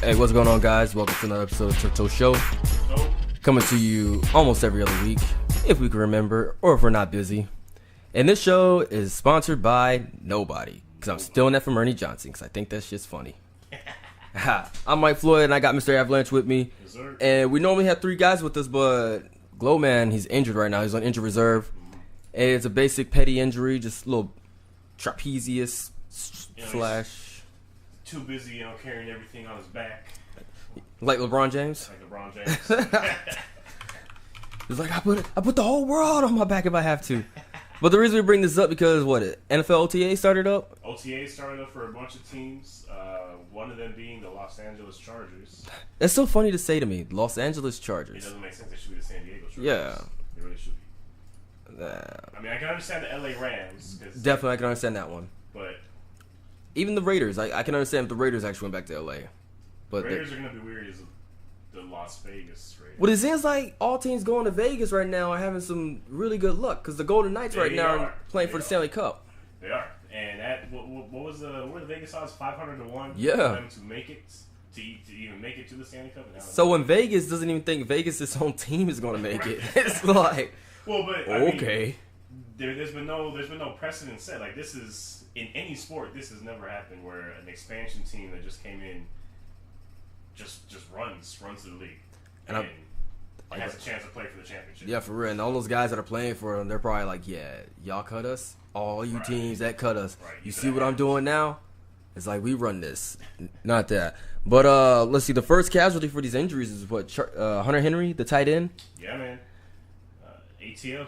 Hey, what's going on, guys? Welcome to another episode of Turtle Show. Coming to you almost every other week, if we can remember, or if we're not busy. And this show is sponsored by nobody, because I'm stealing that from Ernie Johnson, because I think that shit's funny. I'm Mike Floyd, and I got Mr. Avalanche with me. Yes, sir. And we normally have three guys with us, but Glowman, he's injured right now. He's on injured reserve. And it's a basic petty injury, just a little trapezius slash... Too busy, carrying everything on his back. Like LeBron James? Like LeBron James. He's like, I put the whole world on my back if I have to. But the reason we bring this up because, NFL OTA started up? OTA started up for a bunch of teams, one of them being the Los Angeles Chargers. That's so funny to say to me, Los Angeles Chargers. It doesn't make sense. They should be the San Diego Chargers. Yeah. They really should be. I mean, I can understand the LA Rams. Definitely, I can understand that one. But... even the Raiders, I can understand if the Raiders actually went back to LA. But Raiders are going to be weird as the Las Vegas Raiders. Well, it seems like all teams going to Vegas right now are having some really good luck because the Golden Knights right now are playing for the Stanley Cup. They are. And what were the Vegas odds? 500-1 yeah. For them to make it, to even make it to the Stanley Cup. So when Vegas doesn't even think Vegas' own team is going to make it, it's like, well, but okay. There's been no precedent set. Like, this is, in any sport, this has never happened where an expansion team that just came in just runs to the league and has a chance to play for the championship. Yeah, for real. And all those guys that are playing for them, they're probably like, yeah, y'all cut us. All you teams that cut us. Right. You see what I'm doing now? It's like, we run this. Not that. But let's see. The first casualty for these injuries is what? Hunter Henry, the tight end? Yeah, man.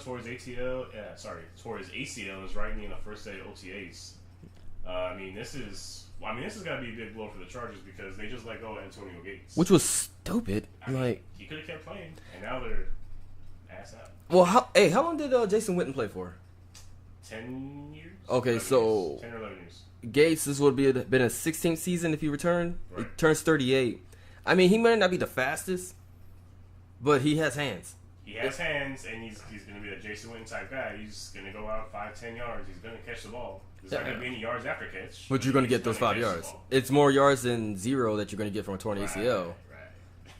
Towards ACL in his right knee in the first day of OTAs. This has got to be a big blow for the Chargers because they just let go of Antonio Gates, which was stupid. He could have kept playing, and now they're ass out. Well, how long did Jason Witten play for? 10 years. Okay, so years. 10 or 11 years. Gates, this would have been his 16th season if he returned. Right. He turns 38. I mean, he might not be the fastest, but he has hands. He has hands, and he's going to be a Jason Witten type guy. He's going to go out 5-10 yards. He's going to catch the ball. There's not going to be any yards after catch. But you're going to get those 5 yards. It's more yards than 0 that you're going to get from a torn ACL. Right.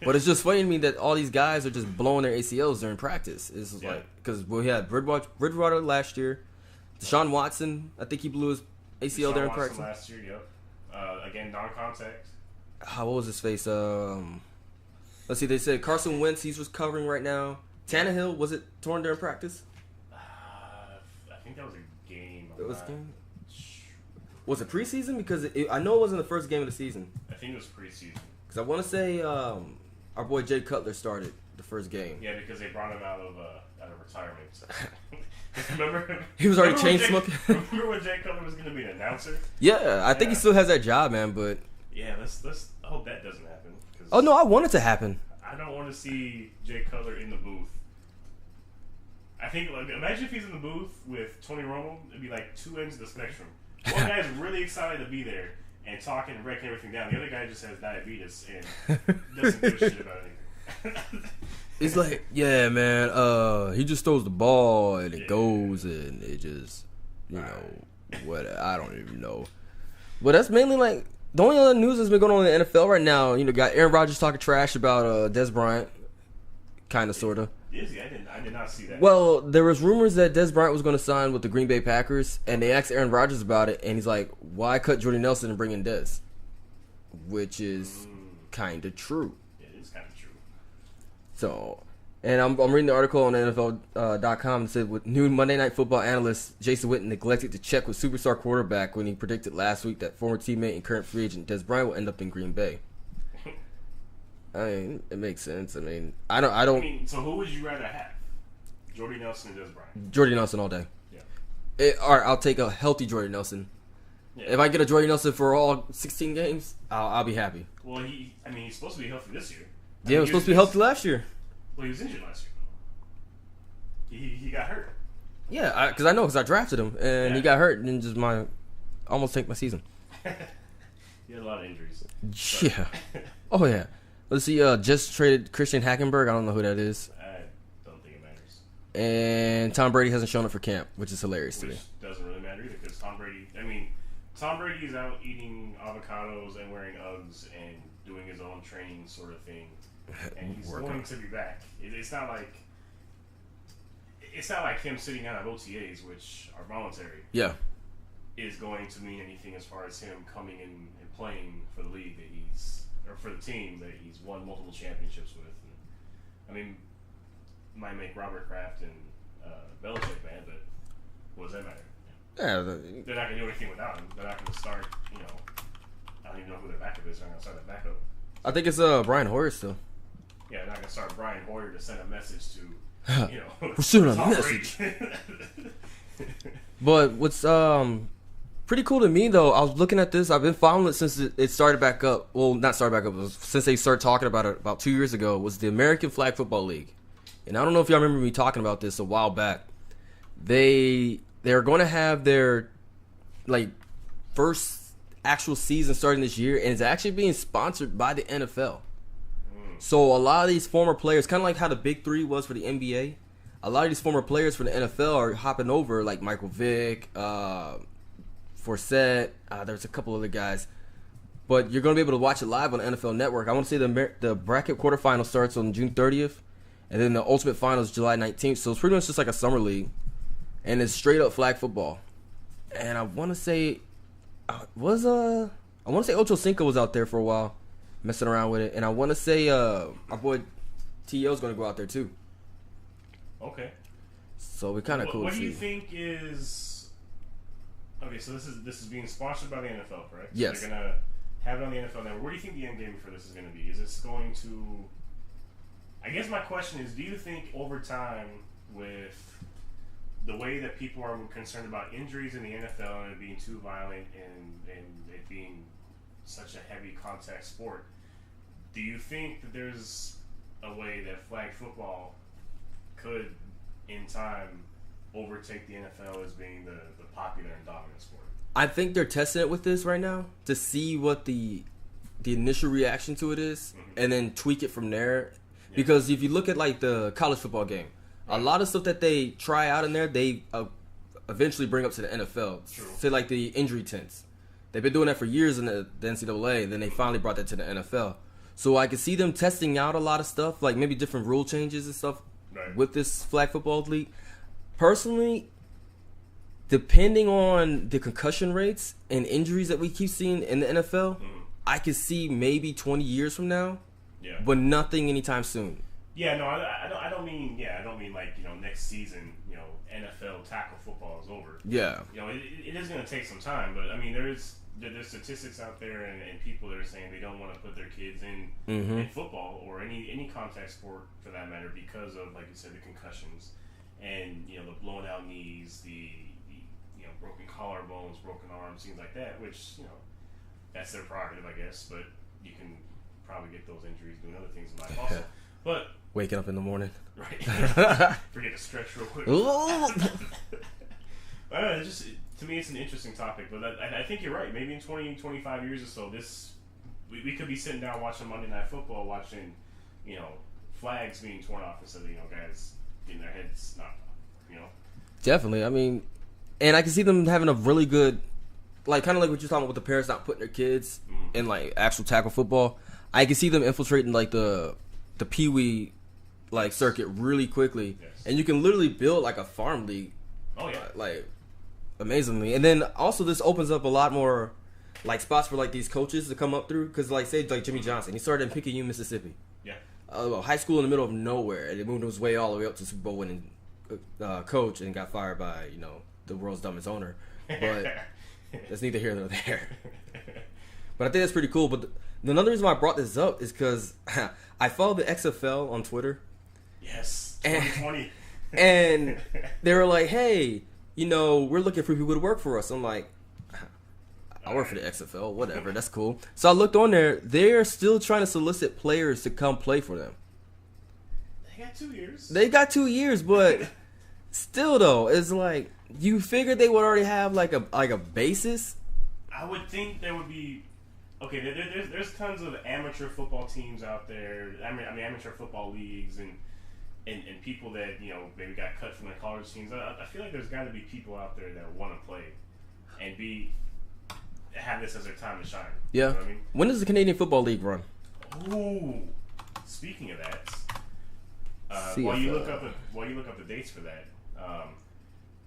But it's just funny to me that all these guys are just blowing their ACLs during practice. It's like, because we had Bridgewater last year. Deshaun Watson, I think he blew his ACL during practice. Last year, yep. Again, non-contact. What was his face? Let's see. They said Carson Wentz, he's recovering right now. Tannehill, was it torn during practice? I think that was a game. It was a game? Was it preseason? Because I know it wasn't the first game of the season. I think it was preseason. Because I want to say our boy Jay Cutler started the first game. Yeah, because they brought him out of retirement. Remember? He was already chain smoking. Remember when Jay Cutler was going to be an announcer? Yeah, I think he still has that job, man. But yeah, let's hope that doesn't happen. Oh no, I want it to happen. I don't want to see Jay Cutler in the booth. I think, imagine if he's in the booth with Tony Romo, it'd be like two ends of the spectrum. One guy's really excited to be there and talking and breaking everything down. The other guy just has diabetes and doesn't give a shit about anything. It's like, yeah, man, he just throws the ball and it goes and it just, what, I don't even know. But that's mainly like, the only other news that's been going on in the NFL right now, got Aaron Rodgers talking trash about Des Bryant, kind of, sort of. Is he? I did not see that. Well, there was rumors that Des Bryant was going to sign with the Green Bay Packers, and they asked Aaron Rodgers about it, and he's like, why cut Jordy Nelson and bring in Des? Which is kind of true. It is kind of true. So, and I'm reading the article on NFL.com that said, with new Monday Night Football analyst Jason Witten neglected to check with superstar quarterback when he predicted last week that former teammate and current free agent Des Bryant will end up in Green Bay. I mean, it makes sense. I mean, I don't. So who would you rather have? Jordy Nelson and Des Bryant? Jordy Nelson all day. Yeah. All right, I'll take a healthy Jordy Nelson. Yeah. If I get a Jordy Nelson for all 16 games, I'll be happy. Well, he's supposed to be healthy this year. He was supposed to be healthy last year. Well, he was injured last year. He got hurt. Yeah, because I drafted him, and he got hurt, and just almost tanked my season. He had a lot of injuries. Yeah. Oh, yeah. Let's see, just traded Christian Hackenberg. I don't know who that is. I don't think it matters. And Tom Brady hasn't shown up for camp, which is hilarious to me. Doesn't really matter either because Tom Brady, Tom Brady's out eating avocados and wearing Uggs and doing his own training sort of thing, and he's going to be back. It's not like him sitting out of OTAs, which are voluntary. Yeah, is going to mean anything as far as him coming in and playing for the league or for the team that he's won multiple championships with. And, I mean, might make Robert Kraft and Belichick mad, but what does that matter? yeah. They're not going to do anything without him. They're not going to start, I don't even know who their backup is. They're not going to start that backup. I think it's Brian Hoyer still. Yeah, they're not going to start Brian Hoyer to send a message to, We're sending a message. But what's pretty cool to me, though, I was looking at this. I've been following it since it started back up. Well, not started back up. It was since they started talking about it about 2 years ago. Was the American Flag Football League. And I don't know if y'all remember me talking about this a while back. They're going to have their first actual season starting this year, and it's actually being sponsored by the NFL. So a lot of these former players, kind of like how the Big Three was for the NBA, a lot of these former players for the NFL are hopping over, like Michael Vick, Forsett. There's a couple other guys. But you're going to be able to watch it live on the NFL Network. I want to say the bracket quarterfinal starts on June 30th, and then the ultimate final is July 19th. So it's pretty much just like a summer league. And it's straight up flag football. And I want to say, Ocho Cinco was out there for a while, messing around with it. And I want to say our boy T.O. is going to go out there too. Okay. So we're kind of cool. What do you think is... Okay, so this is being sponsored by the NFL, correct? Yes. So they're going to have it on the NFL Network. Where do you think the end game for this is going to be? Is this going to... I guess my question is, do you think over time with the way that people are concerned about injuries in the NFL and it being too violent and it being such a heavy contact sport, do you think that there's a way that flag football could, in time, overtake the NFL as being the popular and dominant sport? I think they're testing it with this right now to see what the initial reaction to it is, and then tweak it from there. Yeah. Because if you look at like the college football game, a lot of stuff that they try out in there, they eventually bring up to the NFL. True. Say like the injury tents. They've been doing that for years in the NCAA. Then they finally brought that to the NFL. So I could see them testing out a lot of stuff, like maybe different rule changes and stuff with this flag football league. Personally, depending on the concussion rates and injuries that we keep seeing in the NFL, I could see maybe 20 years from now, but nothing anytime soon. Yeah, no, I don't mean like, next season, NFL tackle football is over. Yeah. It is going to take some time, but I mean, there's statistics out there and people that are saying they don't want to put their kids in football or any contact sport for that matter because of, like you said, the concussions and, the blown out knees, the broken collarbones, broken arms, things like that, which, that's their prerogative, I guess, but you can probably get those injuries doing other things in life also. But waking up in the morning. Right. Forget to stretch real quick. To me, it's an interesting topic, but I think you're right. Maybe in 20, 25 years or so, we could be sitting down watching Monday Night Football, watching, flags being torn off instead of, guys getting their heads knocked off, Definitely. I mean, and I can see them having a really good, like, kind of like what you're talking about with the parents not putting their kids in, like, actual tackle football. I can see them infiltrating, like, the Pee-wee, like, circuit really quickly. Yes. And you can literally build, like, a farm league. Oh, yeah. Like, amazingly. And then also this opens up a lot more, like, spots for, like, these coaches to come up through. Because, like, say, like, Jimmy Johnson. He started in Picayune, Mississippi. Yeah. High school in the middle of nowhere. And he moved his way all the way up to Super Bowl winning coach and got fired by, the world's dumbest owner. But that's neither here nor there. But I think that's pretty cool. But another reason why I brought this up is because I follow the XFL on Twitter. Yes, 2020. And they were like, hey, we're looking for people to work for us. I'm like, I work for the XFL, whatever, that's cool. So I looked on there. They're still trying to solicit players to come play for them. They got 2 years. They got 2 years, but still, though, it's like, you figured they would already have like a basis? I would think there would be... Okay, there's tons of amateur football teams out there. I mean, amateur football leagues and people that maybe got cut from their college teams. I feel like there's got to be people out there that want to play and be have this as their time to shine. Yeah. You know what I mean? When does the Canadian Football League run? Ooh. Speaking of that, CFL. while you look up the dates for that,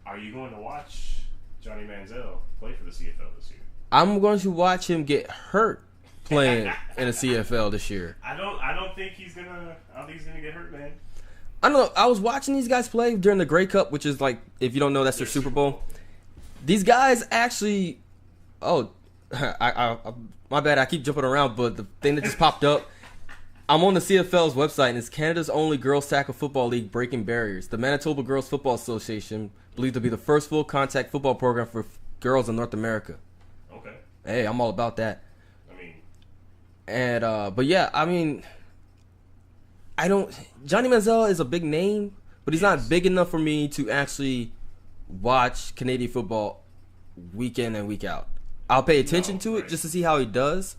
are you going to watch Johnny Manziel play for the CFL this year? I'm going to watch him get hurt playing in the CFL this year. I don't think he's gonna get hurt, man. I don't know. I was watching these guys play during the Grey Cup, which is like, if you don't know, that's their Super Bowl. These guys actually, my bad. I keep jumping around, but the thing that just popped up, I'm on the CFL's website, and it's Canada's only girls tackle football league breaking barriers. The Manitoba Girls Football Association believed to be the first full contact football program for girls in North America. Okay. Hey, I'm all about that. I mean, and but yeah, I mean, Johnny Manziel is a big name, but he's not big enough for me to actually watch Canadian football week in and week out. I'll pay attention to it just to see how he does,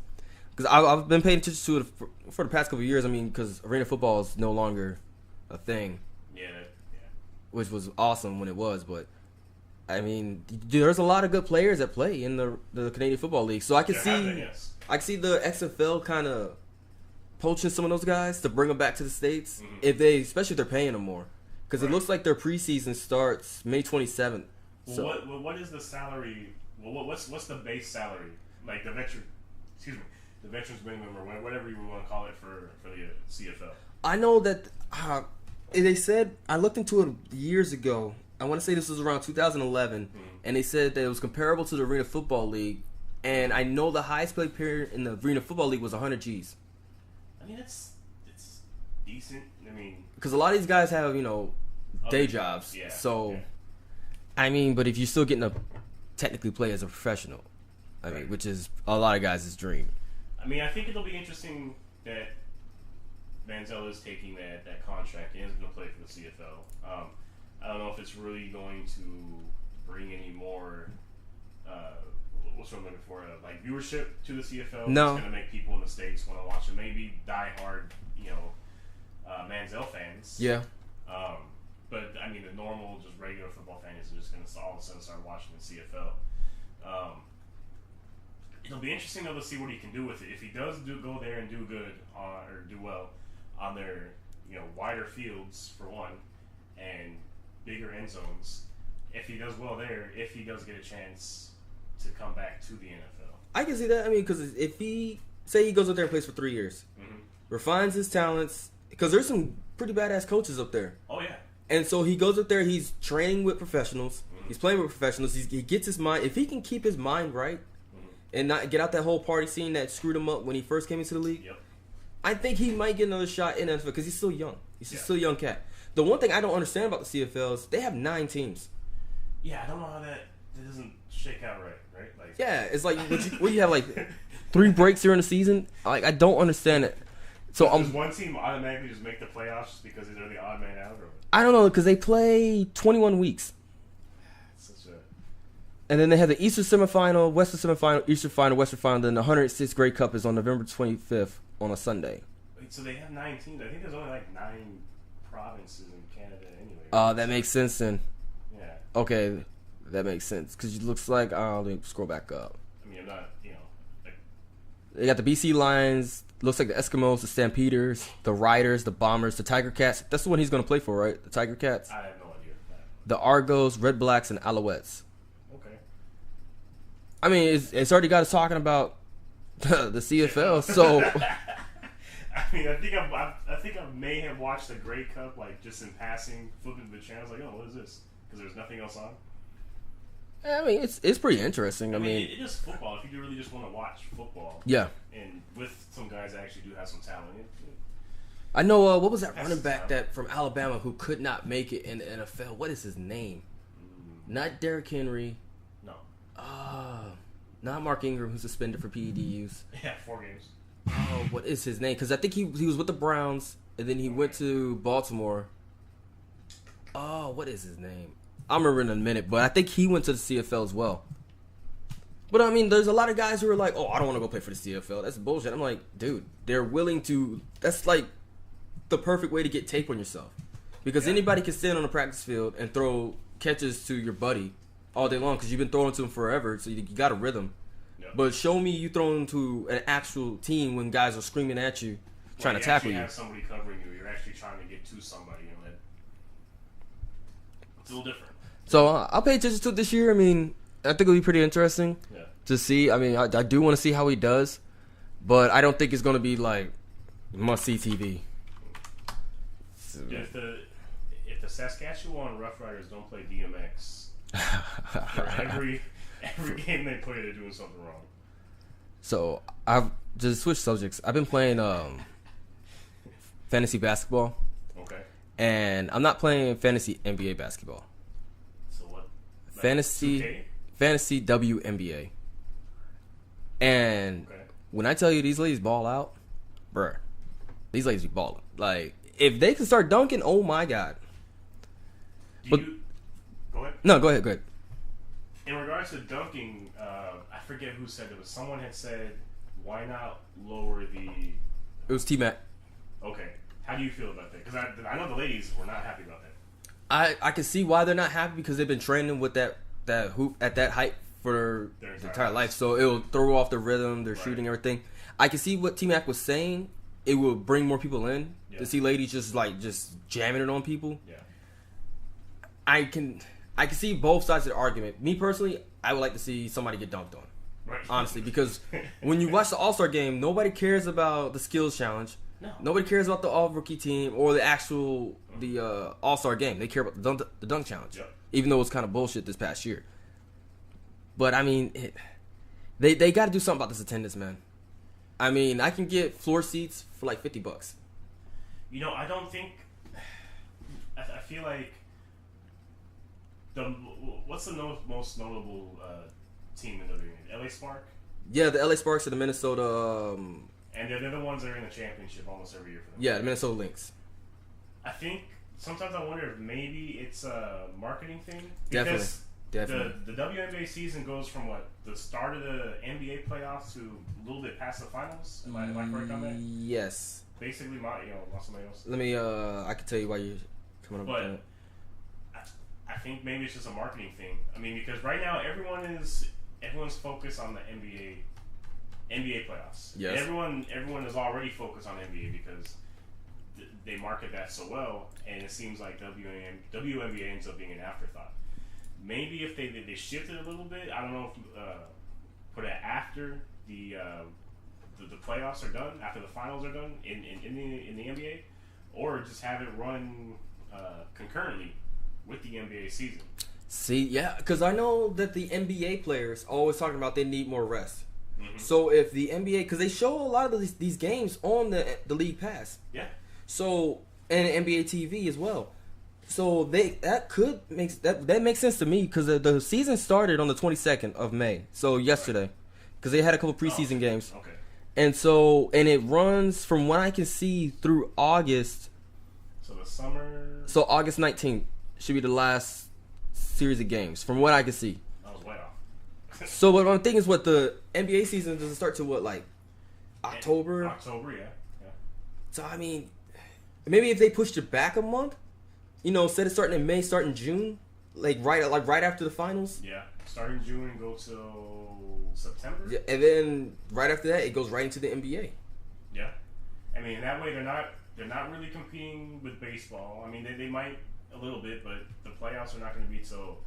because I've been paying attention to it for the past couple of years. I mean, because arena football is no longer a thing. Yeah. Which was awesome when it was, but I mean, there's a lot of good players that play in the Canadian Football League, so I can see the XFL kind of poaching some of those guys to bring them back to the States, especially if they're paying them more, because it looks like their preseason starts May 27th. Well, so what is the salary? Well, what's the base salary? Like the veterans minimum, or whatever you want to call it for the CFL. I know that they said, I looked into it years ago. I want to say this was around 2011, and they said that it was comparable to the Arena Football League. And I know the highest paid player in the Arena Football League was 100 G's. I mean, it's decent. I mean, because a lot of these guys have day jobs. Yeah. So, I mean, but if you're still getting to technically play as a professional, I mean, which is a lot of guys' dream. I mean, I think it'll be interesting that Manziel is taking that contract and is going to play for the CFL. I don't know if it's really going to bring any more, what's what I'm looking for, like viewership to the CFL. No. It's going to make people in the States want to watch it. Maybe diehard, Manziel fans. Yeah. But, I mean, the normal, just regular football fan is just going to all of a sudden start watching the CFL. It'll be interesting, though, to see what he can do with it. If he does go there and do good or do well on their, wider fields, for one, and bigger end zones, if he does well there, if he does get a chance to come back to the NFL. I can see that. I mean, because if he goes up there and plays for 3 years, refines his talents, because there's some pretty badass coaches up there. Oh, yeah. And so he goes up there, he's training with professionals, he's playing with professionals, he gets his mind, if he can keep his mind right and not get out that whole party scene that screwed him up when he first came into the league, I think he might get another shot in NFL, because he's still young. He's still a young cat. The one thing I don't understand about the CFL is they have 9 teams. Yeah, I don't know how that doesn't shake out right? Like, yeah, it's like, what you have, like 3 breaks during the season? Like, I don't understand it. So does one team automatically just make the playoffs just because they're the odd man out? Or? I don't know, because they play 21 weeks. And then they have the Eastern semifinal, Western semifinal, Eastern final, Western final. Then the 106th Grey Cup is on November 25th on a Sunday. Wait, so they have 9 teams? I think there's only like 9 provinces in Canada anyway. That makes sense then. Yeah. Okay, that makes sense. Because it looks like, let me scroll back up. I mean, I'm not, They got the BC Lions, looks like the Eskimos, the Stampeders, the Riders, the Bombers, the Tiger Cats. That's the one he's going to play for, right? The Tiger Cats? I have no idea. The Argos, Red Blacks, and Alouettes. Okay. I mean, it's already got us talking about the CFL, so... I mean, I think I may have watched the Grey Cup, like, just in passing, flipping the channels, like, oh, what is this? Because there's nothing else on. I mean, it's pretty interesting. I mean, it is football. If you really just want to watch football, yeah, and with some guys that actually do have some talent. I know. What was that running back that from Alabama who could not make it in the NFL? What is his name? Not Derrick Henry. No. Not Mark Ingram, who's suspended for PED use. Yeah, 4 games. Oh, what is his name? Because I think he was with the Browns, and then he went to Baltimore. Oh, what is his name? I'll remember in a minute, but I think he went to the CFL as well. But I mean, there's a lot of guys who are like, oh, I don't want to go play for the CFL. That's bullshit. I'm like, dude, they're willing to. That's like the perfect way to get tape on yourself. Because anybody can stand on a practice field and throw catches to your buddy all day long because you've been throwing to him forever, so you got a rhythm. But show me you thrown into an actual team when guys are screaming at you, trying to tackle you. You have somebody covering you. You're actually trying to get to somebody. It's a little different. So I'll pay attention to it this year. I mean, I think it'll be pretty interesting to see. I mean, I do want to see how he does, but I don't think it's going to be like must-see TV. So. If the Saskatchewan Roughriders don't play DMX for every game they play, they're doing something wrong. So I've just switched subjects. I've been playing fantasy basketball. Okay. And I'm not playing fantasy NBA basketball. So what? Like fantasy 2K? Fantasy WNBA. And when I tell you these ladies ball out, bruh, these ladies be balling. Like, if they can start dunking, oh my God. Go ahead. No, go ahead. In regards to dunking, I forget who said it, but someone had said, why not lower the... It was T-Mac. Okay. How do you feel about that? Because I know the ladies were not happy about that. I can see why they're not happy, because they've been training with that hoop at that height for their entire life. So it'll throw off the rhythm, their shooting, everything. I can see what T-Mac was saying. It will bring more people in to see ladies just jamming it on people. Yeah. I can see both sides of the argument. Me personally, I would like to see somebody get dunked on. Right. Honestly, because when you watch the All-Star game, nobody cares about the skills challenge. No. Nobody cares about the all-rookie team or the actual All-Star game. They care about the dunk challenge, even though it's kind of bullshit this past year. But I mean, they got to do something about this attendance, man. I mean, I can get floor seats for like $50. You know, I don't think. I feel like what's the most notable team in the WNBA? LA Spark. Yeah, the LA Sparks are the Minnesota. And they're the ones that are in the championship almost every year for them. Yeah, the Minnesota Lynx. I think sometimes I wonder if maybe it's a marketing thing. Definitely. The WNBA season goes from the start of the NBA playoffs to a little bit past the finals. Am I correct on that? Yes. Basically, somebody else. Let me. I can tell you why you're coming up with that. I think maybe it's just a marketing thing. I mean, because right now everyone's focused on the NBA playoffs. Yes. Everyone is already focused on NBA because they market that so well, and it seems like WNBA ends up being an afterthought. Maybe if they shift it a little bit, I don't know if put it after the playoffs are done, after the finals are done in the NBA, or just have it run concurrently with the NBA season. See, yeah, because I know that the NBA players always talking about they need more rest. Mm-hmm. So if the NBA, because they show a lot of these games on the League Pass. Yeah. So, and NBA TV as well. So that makes sense to me because the season started on the 22nd of May. So yesterday, because they had a couple preseason games. Okay. And it runs from what I can see through August. So the summer. So August 19th should be the last series of games from what I can see. I was way off. So what I'm thinking is the NBA season doesn't start till October? October, yeah. So I mean, maybe if they pushed it back a month, instead of starting in May, start in June, right after the finals. Yeah, start in June and go till September. Yeah, and then right after that, it goes right into the NBA. Yeah, I mean that way they're not really competing with baseball. I mean they might a little bit, but the playoffs are not going to be till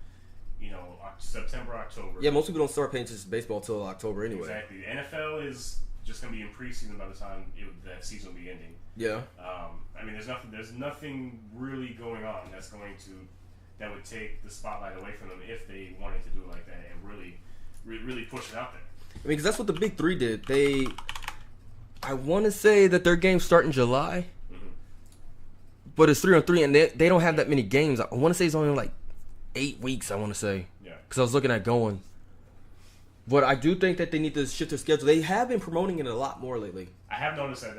September, October. Yeah, most people don't start paying attention to baseball till October anyway. Exactly. The NFL is just going to be in preseason by the time that season will be ending. Yeah. I mean, there's nothing really going on that would take the spotlight away from them if they wanted to do it like that and really push it out there. I mean, because that's what the Big Three did. I want to say that their games start in July, but it's 3-on-3, and they don't have that many games. I want to say it's only 8 weeks. I want to say, because I was looking at going. But I do think that they need to shift their schedule. They have been promoting it a lot more lately. I have noticed that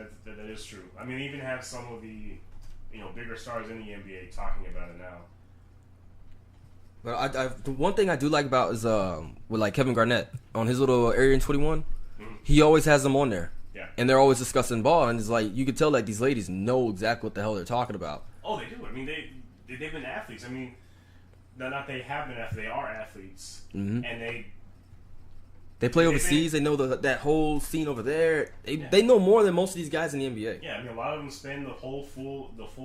is true. I mean, even have some of the bigger stars in the NBA talking about it now. But the one thing I do like about is with Kevin Garnett on his little Area 21, he always has them on there. Yeah. And they're always discussing ball, and it's you can tell these ladies know exactly what the hell they're talking about. Oh, they do. I mean, they've been athletes. I mean, they have been athletes, and they. I mean, 'cause, I mean, they have been athletes. I mean, they have been athletes. I mean, they. I mean, they're not. They have been athletes. I mean, not they have been athletes. I mean, they. They have been athletes. I mean, they have been athletes. I mean, and they They play overseas. They know that whole scene over there. They know more than most of these guys in the NBA. Yeah, I mean, a lot of them spend the full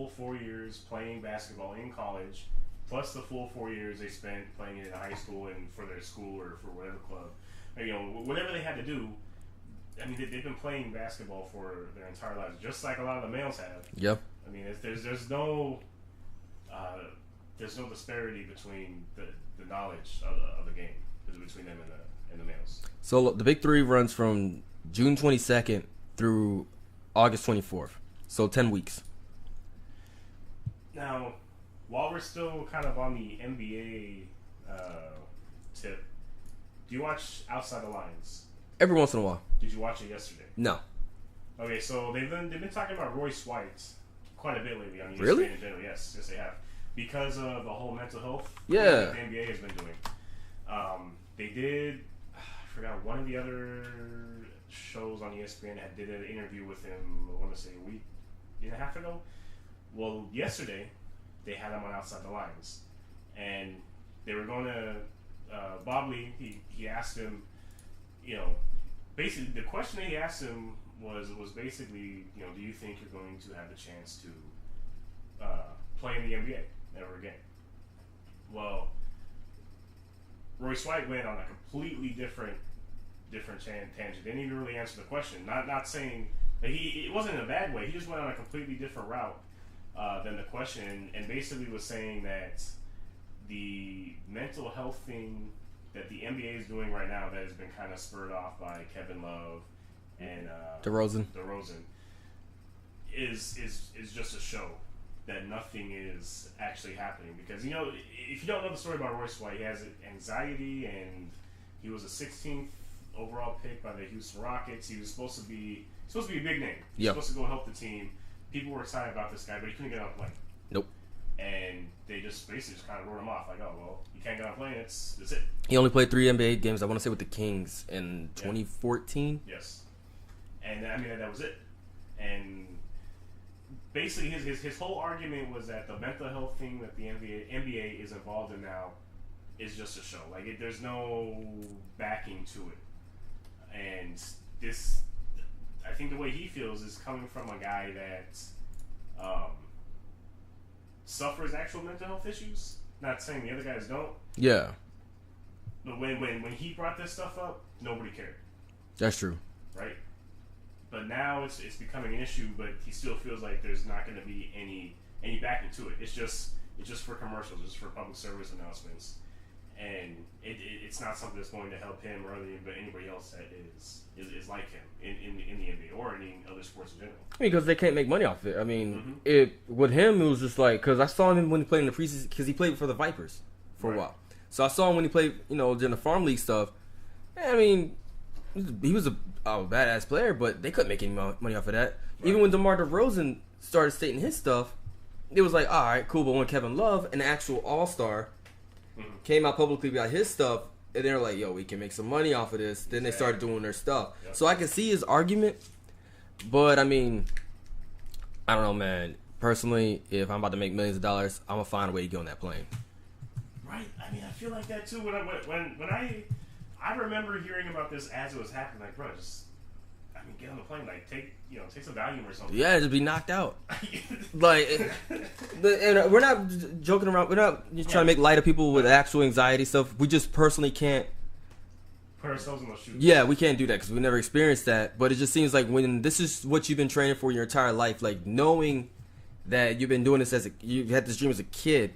4 years playing basketball in college, plus the full 4 years they spent playing it in high school and for their school or for whatever club, or, you know, whatever they had to do. I mean, they've been playing basketball for their entire lives, just like a lot of the males have. Yep. I mean, there's no disparity between the knowledge of the game between them and the males. So the Big Three runs from June 22nd through August 24th. So 10 weeks. Now, while we're still kind of on the NBA tip, do you watch Outside the Lines? Every once in a while. Did you watch it yesterday? No. Okay, so they've been talking about Royce White quite a bit lately on ESPN Really? in general. Yes, they have, because of the whole mental health Yeah. that the NBA has been doing. They did. I forgot, one of the other shows on ESPN did an interview with him. I want to say a week and a half ago. Well, yesterday they had him on Outside the Lines, and they were going to Bob Lee. He asked him, you know, basically the question that he asked him was basically, you know, do you think you're going to have the chance to play in the NBA ever again? Well, Royce White went on a completely different tangent. Didn't even really answer the question. Not saying that it wasn't in a bad way. He just went on a completely different route than the question, and basically was saying that the mental health thing that the NBA is doing right now, that has been kind of spurred off by Kevin Love and DeRozan, is just a show, that nothing is actually happening. Because, you know, if you don't know the story about Royce White, he has anxiety, and he was a 16th overall pick by the Houston Rockets. He was supposed to be a big name. He was supposed to go help the team. People were excited about this guy, but he couldn't get on a plane. Nope. And they just basically kind of wrote him off, like, oh, well, you can't get on a plane, that's it. He only played 3 NBA games, I want to say, with the Kings in 2014. Yes. And, I mean, that was it. And basically his whole argument was that the mental health thing that the NBA is involved in now is just a show. Like, there's no backing to it. And this, I think the way he feels is coming from a guy that suffers actual mental health issues. Not saying the other guys don't. Yeah. But when he brought this stuff up, nobody cared. That's true. Right? But now it's becoming an issue, but he still feels like there's not going to be any backing to it. It's just for commercials, just for public service announcements. And it's not something that's going to help him or anybody else that is like him in the NBA or any other sports in general. Because they can't make money off it. I mean, with him, it was just like, because I saw him when he played in the preseason, because he played for the Vipers for a while. So I saw him when he played, you know, during the farm league stuff. I mean, he was a badass player, but they couldn't make any money off of that. Right. Even when DeMar DeRozan started stating his stuff, it was like, all right, cool. But when Kevin Love, an actual all-star, came out publicly about his stuff, and they're like, yo, we can make some money off of this. Then they started doing their stuff. Yep. So I can see his argument, but I mean, I don't know, man. Personally, if I'm about to make millions of dollars, I'm going to find a way to get on that plane. Right. I mean, I feel like that too. When I remember hearing about this as it was happening, like, bro, get on the plane, like, take some Valium or something. Yeah, just be knocked out. Like, and we're not joking around. We're not just trying to make light of people with actual anxiety stuff. We just personally can't put ourselves in those shoes. Yeah, we can't do that because we never experienced that. But it just seems like when this is what you've been training for your entire life, like knowing that you've been doing this you had this dream as a kid,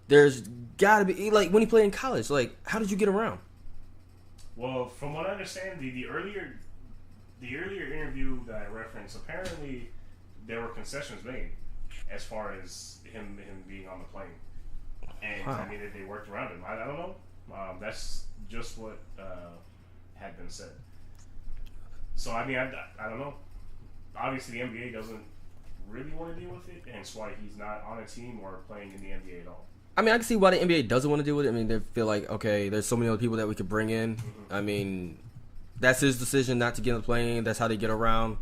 there's got to be, like, when you played in college, like, how did you get around? Well, from what I understand, the earlier interview that I referenced, apparently there were concessions made as far as him being on the plane, and I mean they worked around him. I don't know. That's just what had been said. So I mean I don't know. Obviously the NBA doesn't really want to deal with it, and that's why he's not on a team or playing in the NBA at all. I mean, I can see why the NBA doesn't want to deal with it. I mean, they feel like, okay, there's so many other people that we could bring in. Mm-hmm. I mean, that's his decision not to get on the plane. That's how they get around.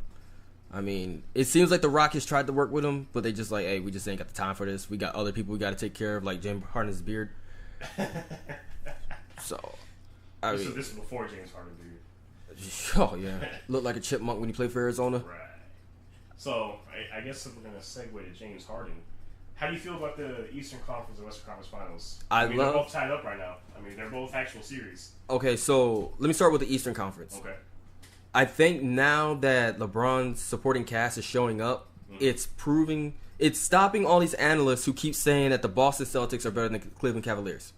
I mean, it seems like the Rockets tried to work with him, but they just like, hey, we just ain't got the time for this. We got other people we got to take care of, like James Harden's beard. So, This was before James Harden, dude. Oh yeah, looked like a chipmunk when he played for Arizona. Right. So I guess if we're gonna segue to James Harden, how do you feel about the Eastern Conference and Western Conference Finals? They're both tied up right now. I mean, they're both actual series. Okay, so let me start with the Eastern Conference. Okay. I think now that LeBron's supporting cast is showing up, it's stopping all these analysts who keep saying that the Boston Celtics are better than the Cleveland Cavaliers.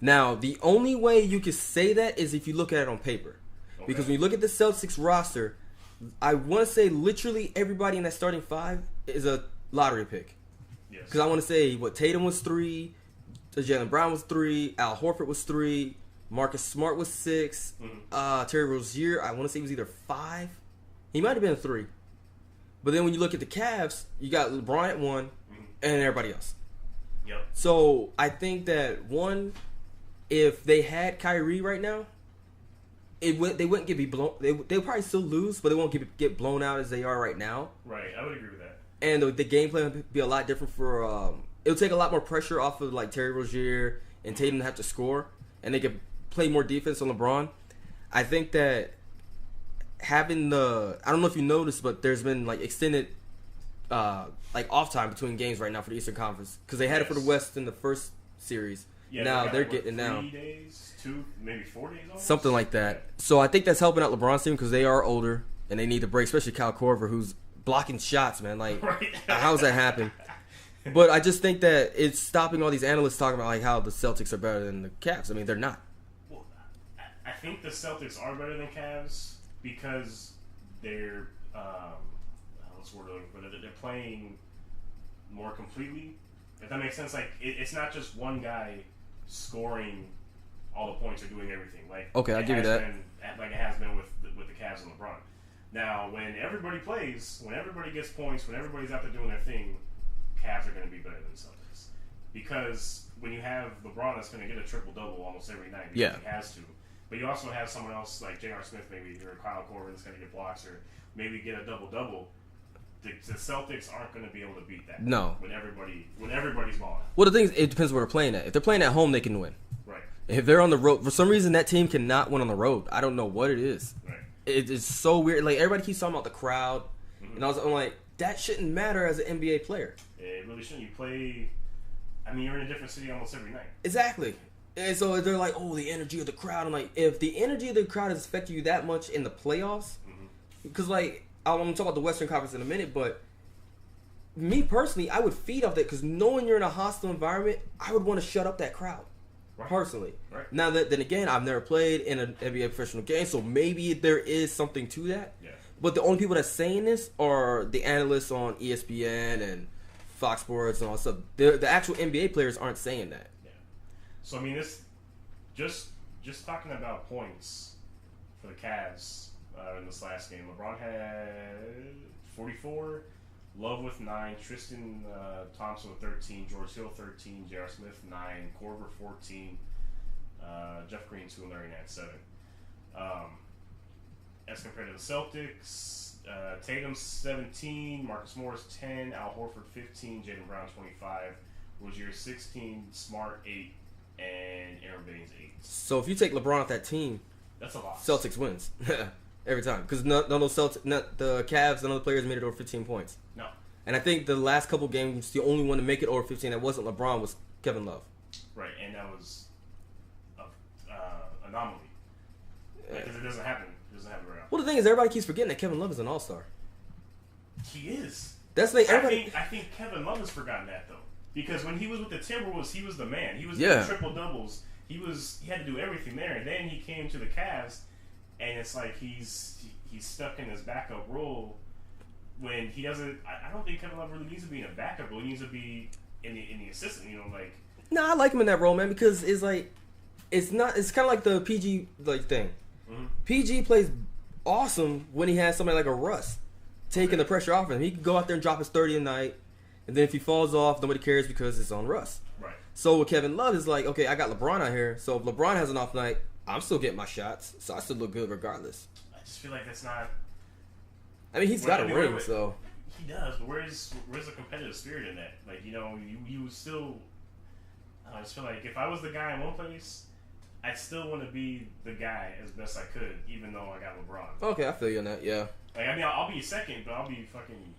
Now, the only way you can say that is if you look at it on paper. Okay. Because when you look at the Celtics roster, I want to say literally everybody in that starting five is a lottery pick. Yes. Because I want to say, Tatum was 3, Jaylen Brown was 3, Al Horford was 3, Marcus Smart was 6, Terry Rozier, I want to say he was either 5. He might have been a 3. But then when you look at the Cavs, you got LeBron at 1 and everybody else. Yep. So I think that, one, if they had Kyrie right now, they wouldn't get blown. They'll probably still lose, but they won't get blown out as they are right now. Right, I would agree with that. And the game plan would be a lot different for. It'll take a lot more pressure off of like Terry Rozier and Tatum to have to score, and they could play more defense on LeBron. I think that having I don't know if you noticed, but there's been like extended like off time between games right now for the Eastern Conference because they had it for the West in the first series. Yeah, now they're getting it now. 3 days, 2, maybe 4 days almost? Something like that. So I think that's helping out LeBron's team because they are older and they need to break, especially Kyle Korver, who's blocking shots, man. Like, how's that happen? But I just think that it's stopping all these analysts talking about like how the Celtics are better than the Cavs. I mean, they're not. Well, I think the Celtics are better than Cavs because they're they're playing more completely. If that makes sense, like it's not just one guy scoring all the points or doing everything. Like okay, I'll give you that. Like it has been with the Cavs and LeBron. Now, when everybody plays, when everybody gets points, when everybody's out there doing their thing, Cavs are going to be better than the Celtics. Because when you have LeBron that's going to get a triple-double almost every night because he has to, but you also have someone else like J.R. Smith maybe or Kyle Korver that's going to get blocks or maybe get a double-double, the Celtics aren't going to be able to beat that. No. When everybody's balling. Well, the thing is, it depends where they're playing at. If they're playing at home, they can win. Right. If they're on the road, for some reason, that team cannot win on the road. I don't know what it is. Right. It is so weird. Like, everybody keeps talking about the crowd. And I'm like, that shouldn't matter as an NBA player. It really shouldn't. You play... I mean, you're in a different city almost every night. Exactly. And so they're like, oh, the energy of the crowd. I'm like, if the energy of the crowd is affecting you that much in the playoffs, because, like, I'm going to talk about the Western Conference in a minute, but me personally, I would feed off that because knowing you're in a hostile environment, I would want to shut up that crowd. Right. Personally. Right. Now, then again, I've never played in an NBA professional game, so maybe there is something to that. Yeah. But the only people that's saying this are the analysts on ESPN and Fox Sports and all that stuff. The actual NBA players aren't saying that. Yeah. So, I mean, this just talking about points for the Cavs in this last game. LeBron had 44, Love with 9, Tristan Thompson with 13, George Hill 13, J.R. Smith 9, Korver 14, Jeff Green 2, and Larry Nance 7. As compared to the Celtics, Tatum 17, Marcus Morris 10, Al Horford 15, Jaylen Brown 25, Rozier 16, Smart 8, and Aaron Baines 8. So if you take LeBron off that team, that's a loss. Celtics wins every time because the Cavs and other players made it over 15 points. No. And I think the last couple games, the only one to make it over 15 that wasn't LeBron was Kevin Love. Right, and that was an anomaly because it doesn't happen. It doesn't happen very often. Well, the thing is, everybody keeps forgetting that Kevin Love is an all-star. He is. That's like everybody. I think Kevin Love has forgotten that though, because when he was with the Timberwolves, he was the man. He was doing triple doubles. He had to do everything there, and then he came to the Cavs, and it's like he's stuck in his backup role when he doesn't. I don't think Kevin Love really needs to be in a backup role. He needs to be in the assistant. You know, like. No, I like him in that role, man, because it's like it's not. It's kind of like the PG like thing. Mm-hmm. PG plays awesome when he has somebody like a Russ taking the pressure off him. He can go out there and drop his 30 a night, and then if he falls off, nobody cares because it's on Russ. Right. So with Kevin Love is like, okay, I got LeBron out here, so if LeBron has an off night, I'm still getting my shots, so I still look good regardless. I just feel like that's not. I mean, he's got a ring, so he does. But where's the competitive spirit in that? Like, you know, you still. I just feel like if I was the guy in one place, I still want to be the guy as best I could, even though I got LeBron. Okay, I feel you on that. Yeah. Like, I mean, I'll be second, but I'll be fucking.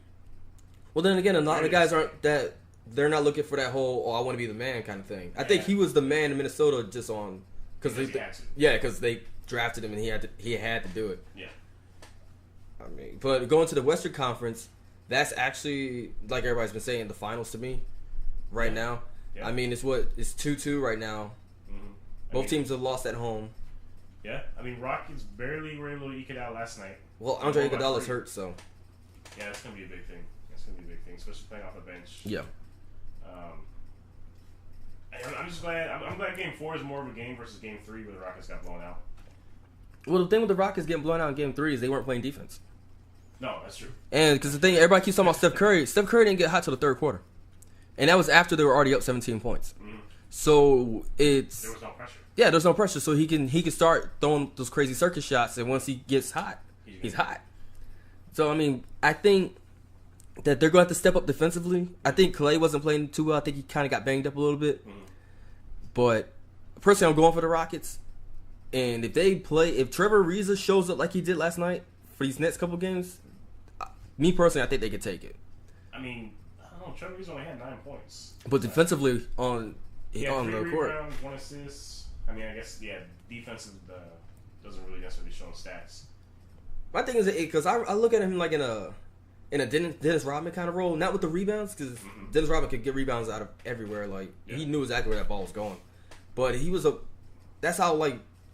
Well, then again, a lot of the guys aren't that. They're not looking for that whole "I want to be the man" kind of thing. I think he was the man in Minnesota just on because they drafted him and he had to do it. Yeah. I mean, but going to the Western Conference, that's actually like everybody's been saying the finals to me right now. Yeah. I mean, it's 2-2 right now. Mm-hmm. Both teams have lost at home. Yeah, I mean, Rockets barely were able to eke it out last night. Well, Andre Iguodala's hurt, so. Yeah, that's gonna be a big thing. Especially playing off the bench. Yeah. I'm just glad. I'm glad Game 4 is more of a game versus Game 3 where the Rockets got blown out. Well, the thing with the Rockets getting blown out in Game 3 is they weren't playing defense. No, that's true. And because the thing, everybody keeps talking about Steph Curry. Steph Curry didn't get hot till the third quarter, and that was after they were already up 17 points. Mm-hmm. So there was no pressure. Yeah, there's no pressure. So he can start throwing those crazy circus shots, and once he gets hot, he's hot. So I mean, I think that they're going to have to step up defensively. I think Clay wasn't playing too well. I think he kind of got banged up a little bit. Mm-hmm. But personally, I'm going for the Rockets. And if Trevor Ariza shows up like he did last night for these next couple games, me personally, I think they could take it. I mean, I don't know. Trevor Ariza only had 9 points. But defensively on the court. 3 rebounds, 1 assist. I mean, I guess, defensive doesn't really necessarily show stats. My thing is, because I look at him like in a Dennis Rodman kind of role, not with the rebounds, because Dennis Rodman could get rebounds out of everywhere. Like he knew exactly where that ball was going, but that's how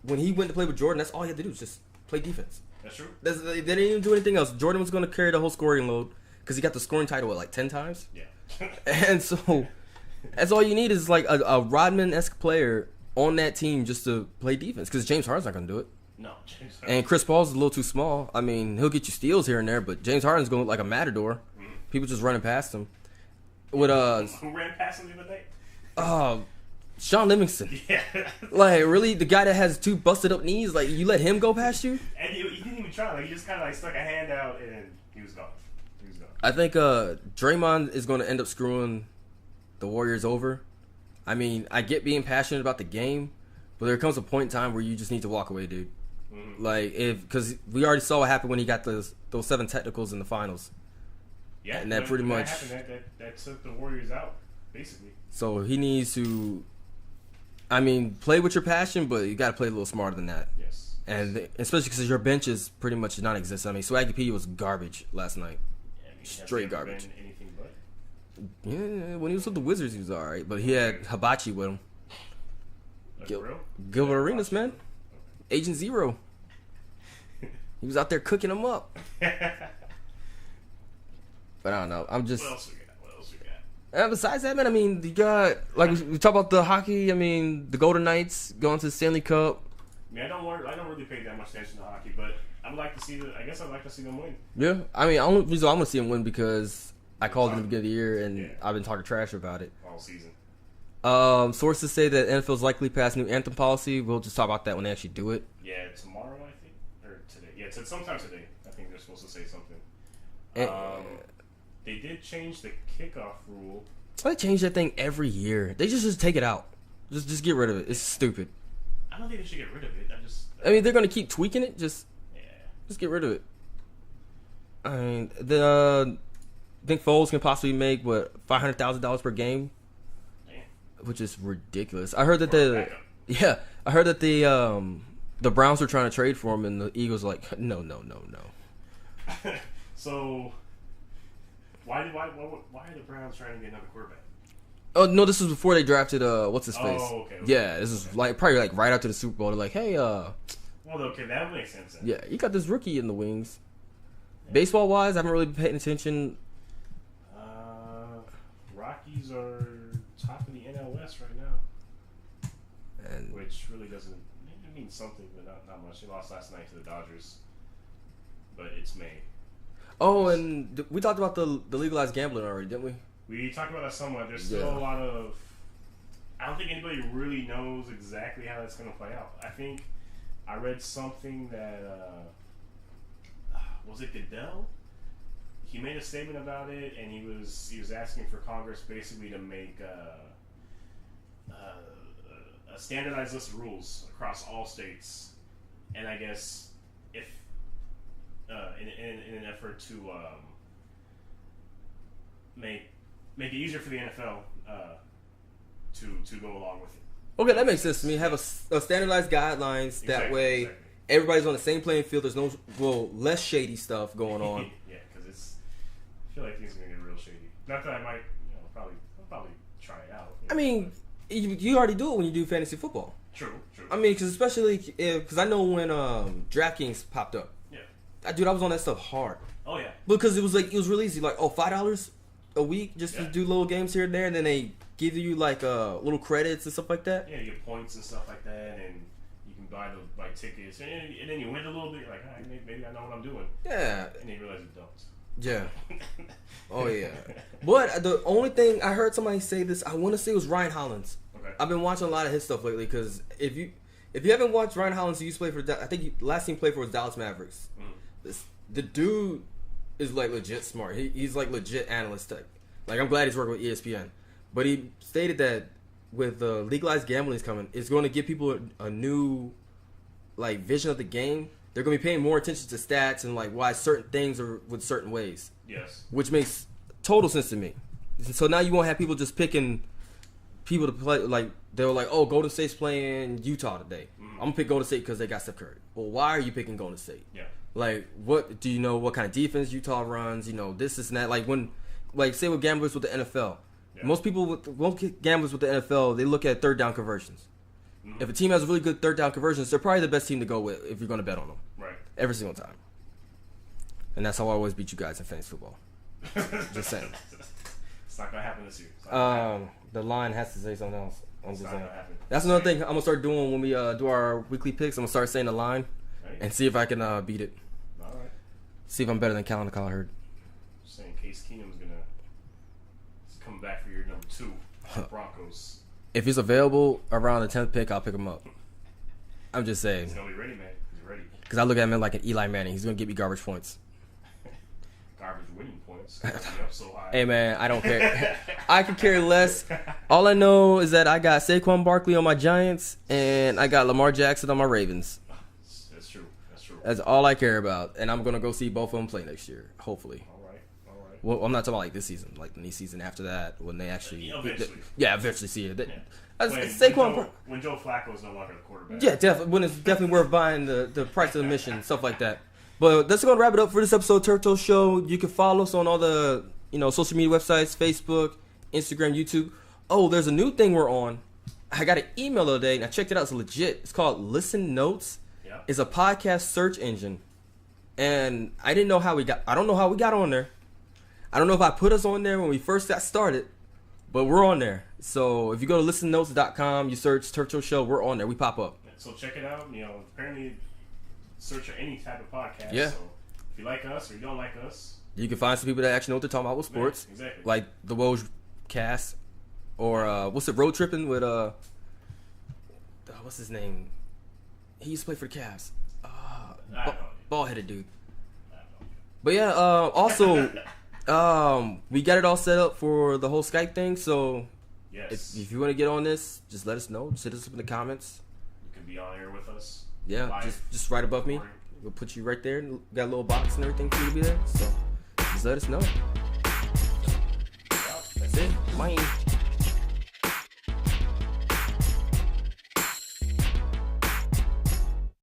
when he went to play with Jordan, that's all he had to do was just play defense. That's true. They didn't even do anything else. Jordan was going to carry the whole scoring load because he got the scoring title 10 times. Yeah, and so that's all you need is like a Rodman-esque player on that team just to play defense because James Harden's not going to do it. No, James Harden. And Chris Paul's a little too small. I mean, he'll get you steals here and there, but James Harden's going to look like a matador. Mm-hmm. People just running past him. Who ran past him the other day? Sean Livingston. Yeah. Like, really? The guy that has 2 busted up knees? Like, you let him go past you? And he didn't even try. Like, he just kind of stuck a hand out and he was gone. I think Draymond is going to end up screwing the Warriors over. I mean, I get being passionate about the game, but there comes a point in time where you just need to walk away, dude. Mm-hmm. Like, because we already saw what happened when he got those 7 technicals in the finals. Yeah, and that pretty much that took the Warriors out, basically. So he needs to, play with your passion, but you got to play a little smarter than that. Yes. And especially because your bench is pretty much non-existent. I mean, Swaggy P was garbage last night. Yeah, straight garbage. Anything but. Yeah, when he was with the Wizards, he was all right, but he had Hibachi with him. Gilbert Arenas, man. Agent Zero. He was out there cooking them up. But I don't know. I'm just. What else we got? Besides that, man, I mean, you got we talk about the hockey. I mean, the Golden Knights going to the Stanley Cup. I mean, I don't really pay that much attention to hockey, but I'd like to see them win. Yeah, I mean, the only reason I want to see them win because I called them at the beginning of the year and I've been talking trash about it all season. Sources say that NFL's likely pass new anthem policy. We'll just talk about that when they actually do it. Yeah, tomorrow I think, or today. Yeah, it's sometime today. I think they're supposed to say something. They did change the kickoff rule. They change that thing every year. They just take it out. Just get rid of it. It's stupid. I don't think they should get rid of it. I mean, they're gonna keep tweaking it. Just get rid of it. I mean, I think Foles can possibly make $500,000 per game. Which is ridiculous. I heard that the Browns were trying to trade for him, and the Eagles were like, no. So why are the Browns trying to get another quarterback? Oh no, this was before they drafted what's his face? Oh, okay. Yeah, this is probably right after the Super Bowl. They're like, hey, well, okay, that makes sense. Then. Yeah, you got this rookie in the wings. Yeah. Baseball wise, I haven't really been paying attention. Rockies are top of the NL West right now, and which really doesn't mean something, but not much. They lost last night to the Dodgers, but it's May. Oh, and we talked about the legalized gambling already, didn't we? We talked about that somewhat. There's still a lot of. I don't think anybody really knows exactly how that's going to play out. I think I read something that was it Goodell? He made a statement about it, and he was asking for Congress basically to make a standardized list of rules across all states, and I guess if in an effort to make it easier for the NFL to go along with it. Okay, that makes sense to me. Have a standardized guidelines. That way, everybody's on the same playing field. There's no less shady stuff going on. Yeah, because I feel like things are gonna get real shady. Not that I might, I'll probably try it out. I mean, you already do it when you do fantasy football. True. I mean, because I know when DraftKings popped up. Yeah. Dude, I was on that stuff hard. Oh yeah. Because it was really easy. Like, $5 a week just to do little games here and there, and then they give you like little credits and stuff like that. Yeah, you get points and stuff like that, and you can buy tickets, and then you win a little bit. Like, maybe I know what I'm doing. Yeah. And then you realize you don't. Yeah. Oh yeah. But the only thing I heard somebody say this, I want to say, was Ryan Hollins. Okay. I've been watching a lot of his stuff lately because if you haven't watched Ryan Hollins, he used to play for. I think last team he played for was Dallas Mavericks. Mm-hmm. The dude is like legit smart. He's like legit analyst type. Like, I'm glad he's working with ESPN. But he stated that with legalized gambling is coming, it's going to give people a new like vision of the game. They're going to be paying more attention to stats and like why certain things are with certain ways. Yes. Which makes total sense to me. So now you won't have people just picking people to play. Like, they were like, oh, Golden State's playing Utah today. Mm-hmm. I'm going to pick Golden State because they got Steph Curry. Well, why are you picking Golden State? Yeah. Like, what do you know what kind of defense Utah runs? This and that. Like, say with gamblers with the NFL. Yeah. Most gamblers with the NFL, they look at third down conversions. Mm-hmm. If a team has really good third down conversions, they're probably the best team to go with if you're going to bet on them. Right. Every single time. And that's how I always beat you guys in fantasy football. Just saying. It's not going to happen this year. The line has to say something else. I'm just saying. That's another thing I'm going to start doing when we do our weekly picks. I'm going to start saying the line and see if I can beat it. All right. See if I'm better than Calvin Hurd. Just saying, Case Keenum's going to come back for your number 2, Broncos. If he's available around the 10th pick, I'll pick him up. I'm just saying. He's going to be ready, man. He's ready. Because I look at him like an Eli Manning. He's going to get me garbage points. Garbage winning points. Up so high. Hey, man, I don't care. I could care less. All I know is that I got Saquon Barkley on my Giants, and I got Lamar Jackson on my Ravens. That's true. That's all I care about. And I'm going to go see both of them play next year, hopefully. All right. Well, I'm not talking about like this season, like the next season after that, when they actually eventually see it. When Joe Flacco is no longer the quarterback. Yeah, definitely. When it's definitely worth buying the price of admission, stuff like that. But that's going to wrap it up for this episode of Turtle Show. You can follow us on all the social media websites, Facebook, Instagram, YouTube. Oh, there's a new thing we're on. I got an email the other day, and I checked it out. It's legit. It's called Listen Notes. Yeah. It's a podcast search engine. And I don't know how we got on there. I don't know if I put us on there when we first got started, but we're on there. So if you go to listennotes.com, you search Turtle Show, we're on there. We pop up. So check it out. Apparently search for any type of podcast. Yeah. So if you like us or you don't like us, you can find some people that actually know what they're talking about with sports. Yeah, exactly. Like the Woj cast. Or what's it, Road Tripping with what's his name? He used to play for the Cavs. Bald-headed dude. But yeah, also we got it all set up for the whole Skype thing, so yes. If you want to get on this, just let us know. Just hit us up in the comments. You can be on air with us. Yeah, just right above me. We'll put you right there. Got a little box and everything for you to be there. So just let us know. That's it. Mine.